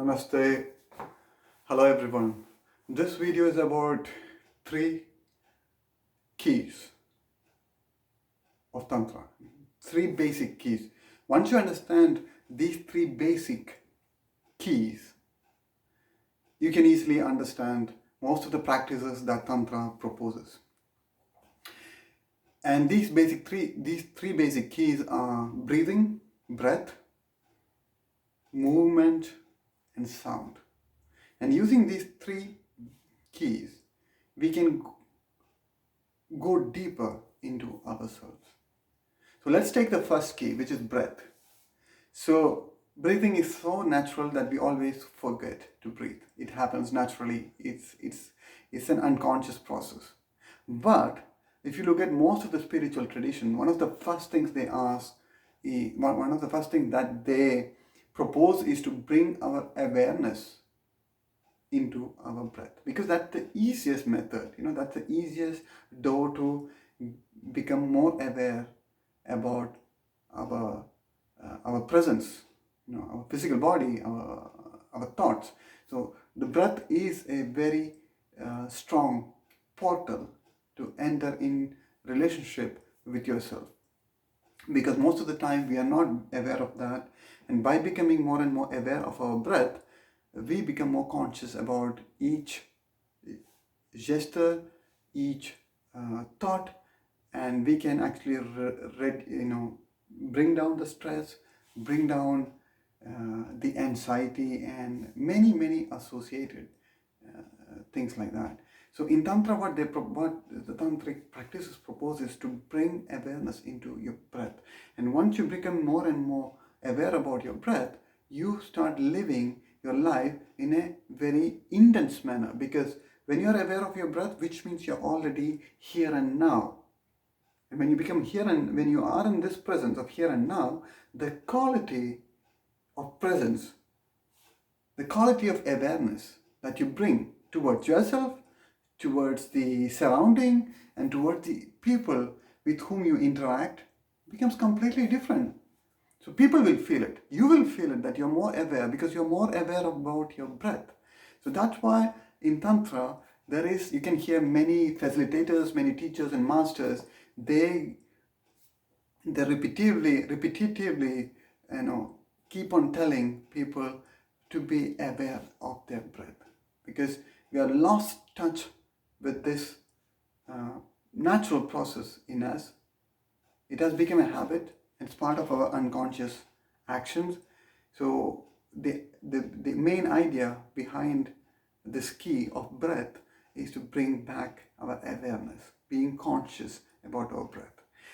Namaste. Hello everyone. This video is about 3 keys of Tantra. 3 basic keys. Once you understand these 3 basic keys, you can easily understand most of the practices that Tantra proposes. And these three basic keys are breathing, breath, movement, and sound. And using these 3 keys, we can go deeper into ourselves. So let's take the first key, which is breath. So breathing is so natural that we always forget to breathe. It happens naturally. It's an unconscious process. But if you look at most of the spiritual tradition, one of the first things they ask, one of the first things that they propose is to bring our awareness into our breath, because that's the easiest method. That's the easiest door to become more aware about our presence, our physical body, our thoughts. So the breath is a very strong portal to enter in relationship with yourself, because most of the time we are not aware of that. And by becoming more and more aware of our breath, we become more conscious about each gesture, each thought, and we can actually bring down the stress, bring down the anxiety, and many associated things like that. So in Tantra, what the tantric practices propose is to bring awareness into your breath. And once you become more and more aware about your breath, you start living your life in a very intense manner, because when you are aware of your breath, which means you're already here and now. And when you become here and when you are in this presence of here and now, the quality of presence, the quality of awareness that you bring towards yourself, towards the surrounding, and towards the people with whom you interact becomes completely different. So people will feel it. You will feel it, that you're more aware, because you're more aware about your breath. So that's why in Tantra, you can hear many facilitators, many teachers and masters, they repetitively, keep on telling people to be aware of their breath, because we are lost touch with this natural process in us. It has become a habit. It's part of our unconscious actions. So the main idea behind this key of breath is to bring back our awareness, being conscious about our breath.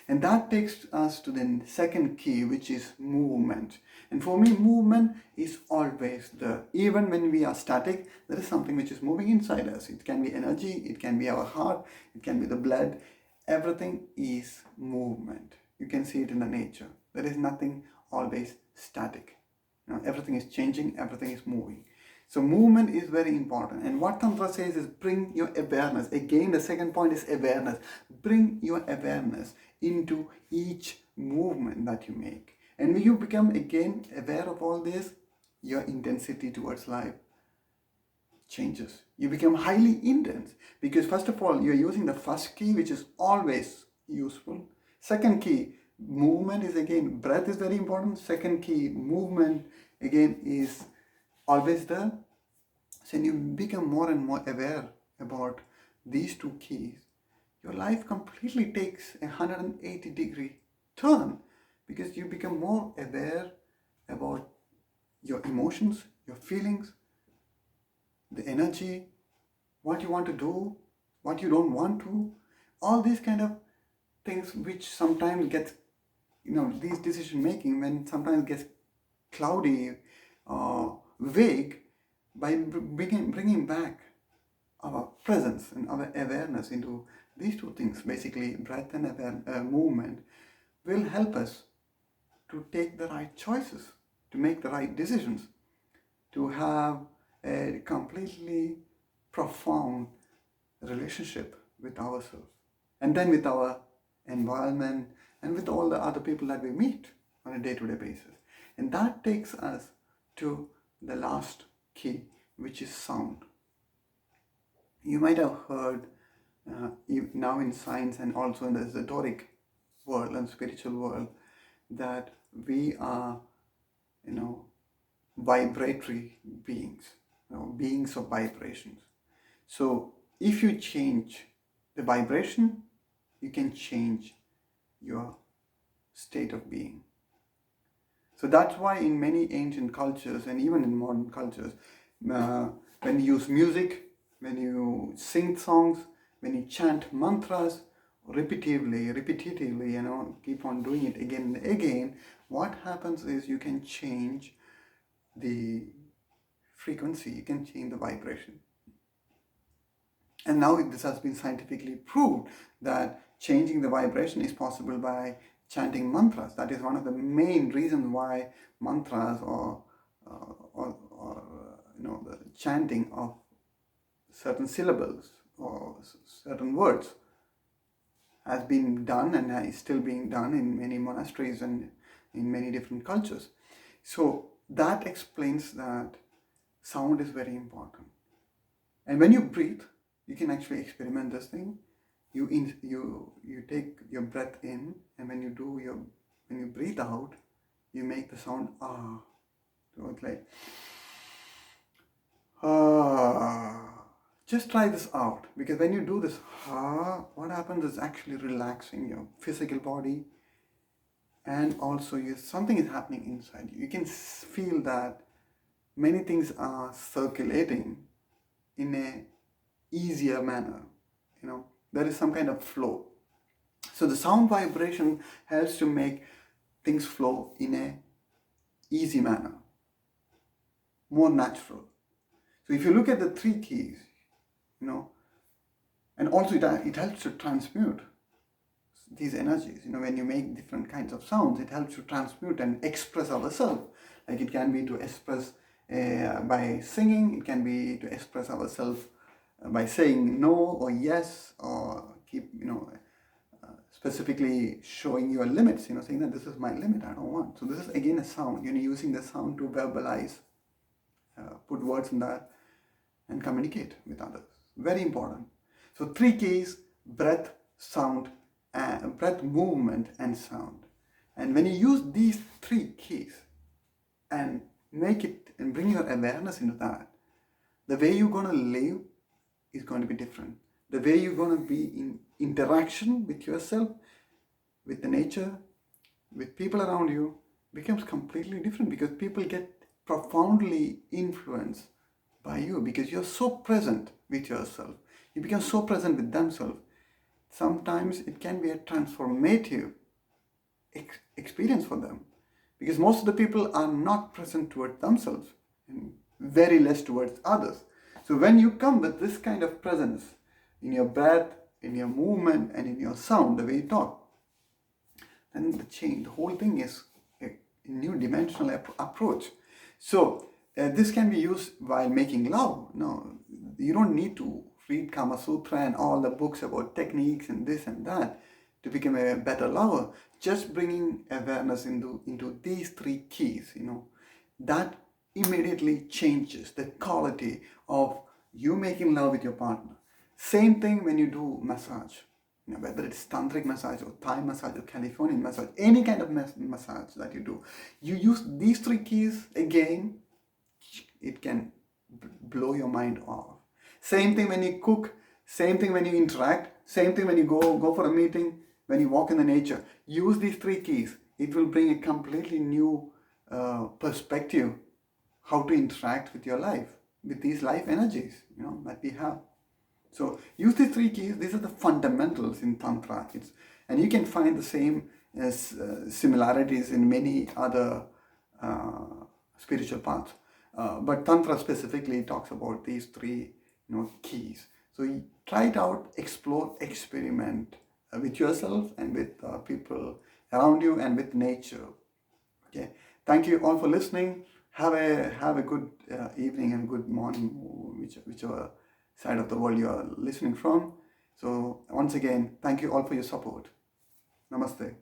And that takes us to the second key, which is movement. And for me, movement is always there. Even when we are static, there is something which is moving inside us. It can be energy, it can be our heart, it can be the blood. Everything is movement. You can see it in the nature. There is nothing always static. Everything is changing, everything is moving. So movement is very important. And what Tantra says is bring your awareness. Again, the second point is awareness. Bring your awareness into each movement that you make. And when you become again aware of all this, your intensity towards life changes. You become highly intense, because first of all, you're using the first key, which is always useful. Second key, movement, is again, breath is very important. Second key, movement, again, is always there. So when you become more and more aware about these 2 keys, your life completely takes a 180-degree turn, because you become more aware about your emotions, your feelings, the energy, what you want to do, what you don't want to, all these kind of things which sometimes gets, these decision making, when sometimes gets cloudy or vague, by bringing back our presence and our awareness into these 2 things, basically breath and movement, will help us to take the right choices, to make the right decisions, to have a completely profound relationship with ourselves, and then with our environment, and with all the other people that we meet on a day-to-day basis. And that takes us to the last key, which is sound. You might have heard now in science and also in the esoteric world and spiritual world that we are, vibratory beings, beings of vibrations. So if you change the vibration, you can change your state of being. So that's why in many ancient cultures and even in modern cultures, when you use music, when you sing songs, when you chant mantras repetitively, keep on doing it again and again, what happens is you can change the frequency, you can change the vibration. And now this has been scientifically proved that changing the vibration is possible by chanting mantras. That is one of the main reasons why mantras or the chanting of certain syllables or certain words has been done and is still being done in many monasteries and in many different cultures. So that explains that sound is very important. And when you breathe, you can actually experiment this thing. You take your breath in, and when you breathe out, you make the sound ah. So it's like ah. Just try this out, because when you do this ah, what happens is actually relaxing your physical body, and also something is happening inside you. You can feel that many things are circulating in a easier manner. There is some kind of flow. So the sound vibration helps to make things flow in a easy manner, more natural. So if you look at the 3 keys, and also it helps to transmute these energies. When you make different kinds of sounds, it helps to transmute and express ourselves. Like it can be to express by singing, it can be to express ourselves by saying no or yes, or keep, specifically showing your limits, saying that this is my limit, I don't want. So this is again a sound, using the sound to verbalize, put words in that and communicate with others. Very important. So 3 keys: breath, sound, breath, movement, and sound. And when you use these 3 keys and make it and bring your awareness into that, the way you're going to live is going to be different. The way you're going to be in interaction with yourself, with the nature, with people around you becomes completely different, because people get profoundly influenced by you, because you're so present with yourself. You become so present with themselves. Sometimes it can be a transformative experience for them, because most of the people are not present towards themselves and very less towards others. So when you come with this kind of presence in your breath, in your movement, and in your sound, the way you talk, then the whole thing is a new dimensional approach. So this can be used while making love. No, you don't need to read Kama Sutra and all the books about techniques and this and that to become a better lover. Just bringing awareness into these 3 keys, that immediately changes the quality of you making love with your partner. Same thing when you do massage, whether it's tantric massage or Thai massage or Californian massage, any kind of massage that you do, you use these 3 keys again, it can blow your mind off. Same thing when you cook, same thing when you interact, same thing when you go for a meeting, when you walk in the nature. Use these 3 keys. It will bring a completely new perspective how to interact with your life, with these life energies, that we have. So use these 3 keys. These are the fundamentals in Tantra. And you can find the same similarities in many other spiritual paths. But Tantra specifically talks about these 3 keys. So you try it out, explore, experiment with yourself and with people around you and with nature. Okay. Thank you all for listening. Have a good evening and good morning, whichever side of the world you are listening from. So once again, thank you all for your support. Namaste.